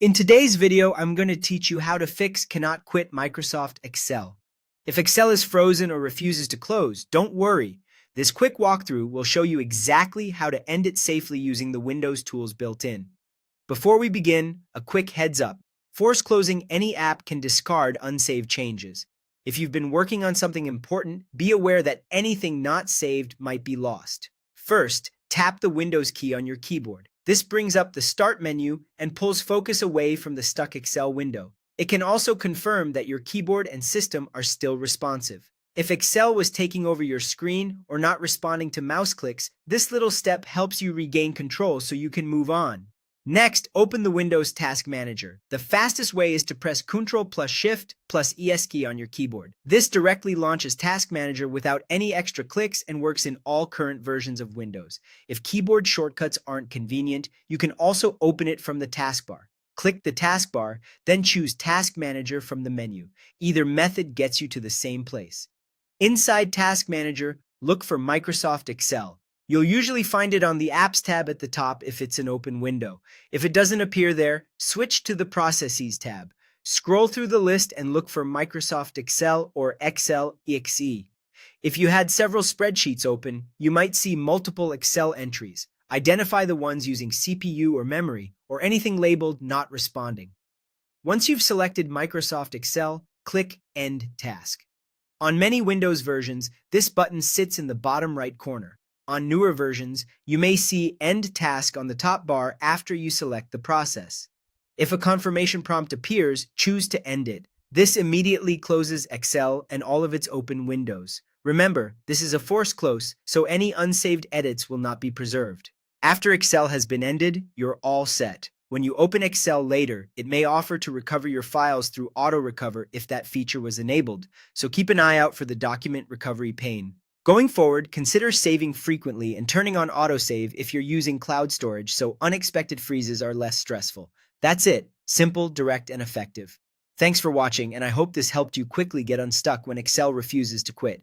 In today's video, I'm going to teach you how to fix cannot quit Microsoft Excel. If Excel is frozen or refuses to close, don't worry. This quick walkthrough will show you exactly how to end it safely using the Windows tools built in. Before we begin, a quick heads up. Force closing any app can discard unsaved changes. If you've been working on something important, be aware that anything not saved might be lost. First, tap the Windows key on your keyboard. This brings up the Start menu and pulls focus away from the stuck Excel window. It can also confirm that your keyboard and system are still responsive. If Excel was taking over your screen or not responding to mouse clicks, this little step helps you regain control so you can move on. Next, open the Windows Task Manager. The fastest way is to press Ctrl plus Shift plus ES key on your keyboard. This directly launches Task Manager without any extra clicks and works in all current versions of Windows. If keyboard shortcuts aren't convenient, you can also open it from the taskbar. Click the taskbar, then choose Task Manager from the menu. Either method gets you to the same place. Inside Task Manager, look for Microsoft Excel. You'll usually find it on the Apps tab at the top if it's an open window. If it doesn't appear there, switch to the Processes tab. Scroll through the list and look for Microsoft Excel or Excel EXE. If you had several spreadsheets open, you might see multiple Excel entries. Identify the ones using CPU or memory, or anything labeled not responding. Once you've selected Microsoft Excel, click End Task. On many Windows versions, this button sits in the bottom right corner. On newer versions, you may see End Task on the top bar after you select the process. If a confirmation prompt appears, choose to end it. This immediately closes Excel and all of its open windows. Remember, this is a force close, so any unsaved edits will not be preserved. After Excel has been ended, you're all set. When you open Excel later, it may offer to recover your files through Auto Recover if that feature was enabled, so keep an eye out for the document recovery pane. Going forward, consider saving frequently and turning on autosave if you're using cloud storage so unexpected freezes are less stressful. That's it. Simple, direct, and effective. Thanks for watching, and I hope this helped you quickly get unstuck when Excel refuses to quit.